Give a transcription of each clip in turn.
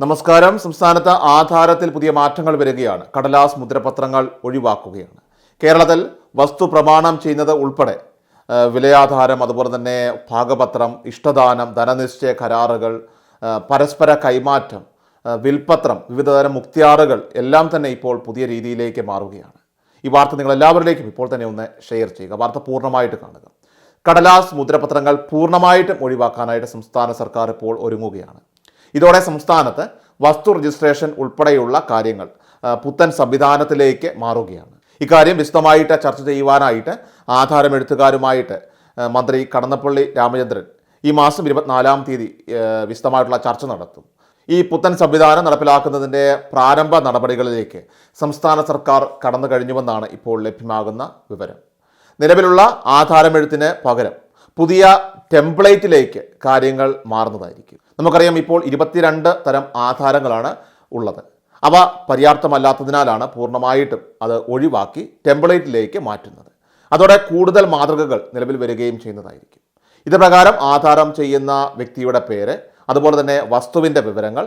നമസ്കാരം. സംസ്ഥാനത്ത് ആധാരത്തിൽ പുതിയ മാറ്റങ്ങൾ വരികയാണ്. കടലാസ് മുദ്രപത്രങ്ങൾ ഒഴിവാക്കുകയാണ്. കേരളത്തിൽ വസ്തു പ്രമാണം ചെയ്യുന്നത് ഉൾപ്പെടെ വിലയാധാരം, അതുപോലെ തന്നെ ഭാഗപത്രം, ഇഷ്ടദാനം, ധനനിശ്ചയ കരാറുകൾ, പരസ്പര കൈമാറ്റം, വിൽപത്രം, വിവിധതരം മുക്തിയാറുകൾ എല്ലാം തന്നെ ഇപ്പോൾ പുതിയ രീതിയിലേക്ക് മാറുകയാണ്. ഈ വാർത്ത നിങ്ങൾ എല്ലാവരിലേക്കും ഇപ്പോൾ തന്നെ ഒന്ന് ഷെയർ ചെയ്യുക. വാർത്ത പൂർണ്ണമായിട്ട് കാണുക. കടലാസ് മുദ്രപത്രങ്ങൾ പൂർണ്ണമായിട്ടും ഒഴിവാക്കാനായിട്ട് സംസ്ഥാന സർക്കാർ ഇപ്പോൾ ഒരുങ്ങുകയാണ്. ഇതോടെ സംസ്ഥാനത്ത് വസ്തു രജിസ്ട്രേഷൻ ഉൾപ്പെടെയുള്ള കാര്യങ്ങൾ പുത്തൻ സംവിധാനത്തിലേക്ക് മാറുകയാണ്. ഇക്കാര്യം വിശദമായിട്ട് ചർച്ച ചെയ്യുവാനായിട്ട് ആധാരമെഴുത്തുകാരുമായിട്ട് മന്ത്രി കടന്നപ്പള്ളി രാമചന്ദ്രൻ ഈ മാസം 24-ാം തീയതി വിശദമായിട്ടുള്ള ചർച്ച നടത്തും. ഈ പുത്തൻ സംവിധാനം നടപ്പിലാക്കുന്നതിൻ്റെ പ്രാരംഭ നടപടികളിലേക്ക് സംസ്ഥാന സർക്കാർ കടന്നു കഴിഞ്ഞുവെന്നാണ് ഇപ്പോൾ ലഭ്യമാകുന്ന വിവരം. നിലവിലുള്ള ആധാരമെഴുത്തിന് പകരം പുതിയ ടെംപ്ലേറ്റിലേക്ക് കാര്യങ്ങൾ മാറുന്നതായിരിക്കും. നമുക്കറിയാം, ഇപ്പോൾ 22 തരം ആധാരങ്ങളാണ് ഉള്ളത്. അവ പര്യാപ്തമല്ലാത്തതിനാലാണ് പൂർണ്ണമായിട്ടും അത് ഒഴിവാക്കി ടെംപ്ലേറ്റിലേക്ക് മാറ്റുന്നത്. അതോടെ കൂടുതൽ മാതൃകകൾ നിലവിൽ വരികയും ചെയ്യുന്നതായിരിക്കും. ഇത് പ്രകാരം ആധാരം ചെയ്യുന്ന വ്യക്തിയുടെ പേര്, അതുപോലെ തന്നെ വസ്തുവിൻ്റെ വിവരങ്ങൾ,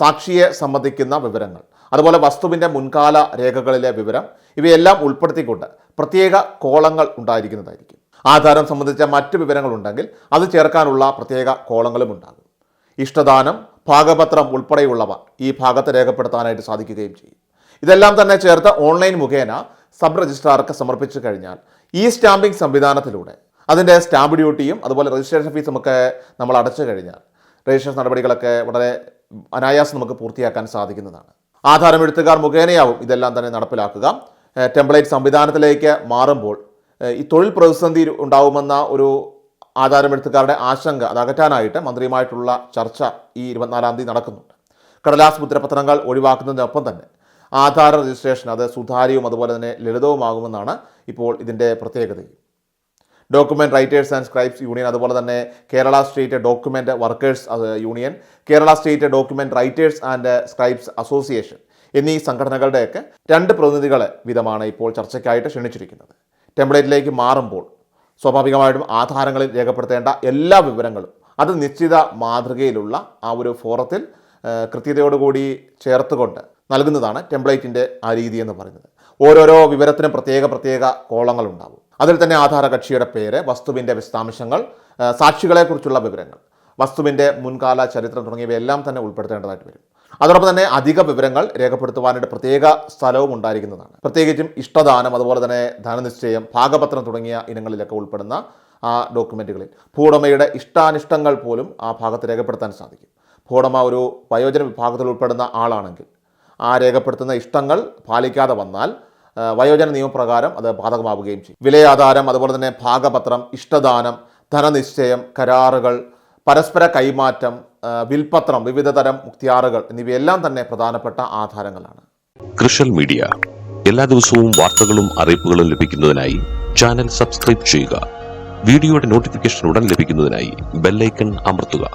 സാക്ഷിയെ സംബന്ധിക്കുന്ന വിവരങ്ങൾ, അതുപോലെ വസ്തുവിൻ്റെ മുൻകാല രേഖകളിലെ വിവരം, ഇവയെല്ലാം ഉൾപ്പെടുത്തിക്കൊണ്ട് പ്രത്യേക കോളങ്ങൾ ഉണ്ടായിരിക്കുന്നതായിരിക്കും. ആധാരം സംബന്ധിച്ച മറ്റ് വിവരങ്ങളുണ്ടെങ്കിൽ അത് ചേർക്കാനുള്ള പ്രത്യേക കോളങ്ങളും ഉണ്ടാകും. ഇഷ്ടദാനം, ഭാഗപത്രം ഉൾപ്പെടെയുള്ളവ ഈ ഭാഗത്ത് രേഖപ്പെടുത്താനായിട്ട് സാധിക്കുകയും ചെയ്യും. ഇതെല്ലാം തന്നെ ചേർത്ത് ഓൺലൈൻ മുഖേന സബ് രജിസ്ട്രാർക്ക് സമർപ്പിച്ചു കഴിഞ്ഞാൽ ഈ സ്റ്റാമ്പിംഗ് സംവിധാനത്തിലൂടെ അതിൻ്റെ സ്റ്റാമ്പ് ഡ്യൂട്ടിയും അതുപോലെ രജിസ്ട്രേഷൻ ഫീസും ഒക്കെ നമ്മൾ അടച്ചു കഴിഞ്ഞാൽ രജിസ്ട്രേഷൻ നടപടികളൊക്കെ വളരെ അനായാസം നമുക്ക് പൂർത്തിയാക്കാൻ സാധിക്കുന്നതാണ്. ആധാരമെഴുത്തുകാർ മുഖേനയാവും ഇതെല്ലാം തന്നെ നടപ്പിലാക്കുക. ടെംപ്ലേറ്റ് സംവിധാനത്തിലേക്ക് മാറുമ്പോൾ ഈ തൊഴിൽ പ്രതിസന്ധി ഉണ്ടാവുമെന്ന ഒരു ആധാരമെഴുത്തുകാരുടെ ആശങ്ക അത് അകറ്റാനായിട്ട് മന്ത്രിയുമായിട്ടുള്ള ചർച്ച ഈ 24-ാം തീയതി നടക്കുന്നുണ്ട്. കടലാസ് മുദ്രപത്രങ്ങൾ ഒഴിവാക്കുന്നതിനൊപ്പം തന്നെ ആധാര രജിസ്ട്രേഷൻ അത് സുതാര്യവും അതുപോലെ തന്നെ ലളിതവുമാകുമെന്നാണ് ഇപ്പോൾ ഇതിൻ്റെ പ്രത്യേകതയും. Document writers and scribes union, അതുപോലെ തന്നെ Kerala state document workers union, Kerala state document writers and scribes association എന്നീ സംഘടനകളുടെയൊക്കെ 2 പ്രതിനിധികളെ വീതമാണ് ഇപ്പോൾ ചർച്ചയ്ക്കായിട്ട് ക്ഷണിച്ചിരിക്കുന്നത്. ടെംപ്ലേറ്റിലേക്ക് മാറുമ്പോൾ സ്വാഭാവികമായിട്ടും ആധാരങ്ങളിൽ രേഖപ്പെടുത്തേണ്ട എല്ലാ വിവരങ്ങളും അത് നിശ്ചിത മാതൃകയിലുള്ള ആ ഒരു ഫോറത്തിൽ കൃത്യതയോടുകൂടി ചേർത്തുകൊണ്ട് നൽകുന്നതാണ് ടെംപ്ലേറ്റിൻ്റെ ആ രീതി എന്ന് പറയുന്നത്. ഓരോരോ വിവരത്തിനും പ്രത്യേക കോളങ്ങളുണ്ടാവും. അതിൽ തന്നെ ആധാര കക്ഷിയുടെ പേര്, വസ്തുവിൻ്റെ വിശദാംശങ്ങൾ, സാക്ഷികളെക്കുറിച്ചുള്ള വിവരങ്ങൾ, വസ്തുവിൻ്റെ മുൻകാല ചരിത്രം തുടങ്ങിയവയെല്ലാം തന്നെ ഉൾപ്പെടുത്തേണ്ടതായിട്ട് വരും. അതോടൊപ്പം തന്നെ അധിക വിവരങ്ങൾ രേഖപ്പെടുത്തുവാനായിട്ട് പ്രത്യേക സ്ഥലവും ഉണ്ടായിരിക്കുന്നതാണ്. പ്രത്യേകിച്ചും ഇഷ്ടദാനം, അതുപോലെ തന്നെ ധനനിശ്ചയം, ഭാഗപത്രം തുടങ്ങിയ ഇനങ്ങളിലൊക്കെ ഉൾപ്പെടുന്ന ആ ഡോക്യുമെൻറ്റുകളിൽ ഭൂവുടമയുടെ ഇഷ്ടാനിഷ്ടങ്ങൾ പോലും ആ ഭാഗത്ത് രേഖപ്പെടുത്താൻ സാധിക്കും. ഭൂവുടമ ഒരു വയോജന വിഭാഗത്തിൽ ഉൾപ്പെടുന്ന ആളാണെങ്കിൽ ആ രേഖപ്പെടുത്തുന്ന ഇഷ്ടങ്ങൾ പാലിക്കാതെ വന്നാൽ വയോജന നിയമപ്രകാരം അത് ബാധകമാവുകയും ചെയ്യും. വിലയാധാരം, അതുപോലെ തന്നെ ഭാഗപത്രം, ഇഷ്ടദാനം, ധനനിശ്ചയം, കരാറുകൾ, പരസ്പര കൈമാറ്റം, വിൽപത്രം, വിവിധതരം മുക്തിയാറുകൾ എന്നിവയെല്ലാം തന്നെ പ്രധാനപ്പെട്ട ആധാരങ്ങളാണ്. കൃഷൽ മീഡിയ എല്ലാ ദിവസവും വാർത്തകളും അറിയിപ്പുകളും ലഭിക്കുന്നതിനായി ചാനൽ സബ്സ്ക്രൈബ് ചെയ്യുക. വീഡിയോയുടെ നോട്ടിഫിക്കേഷൻ ഉടൻ ലഭിക്കുന്നതിനായി ബെല്ലൈക്കൺ അമർത്തുക.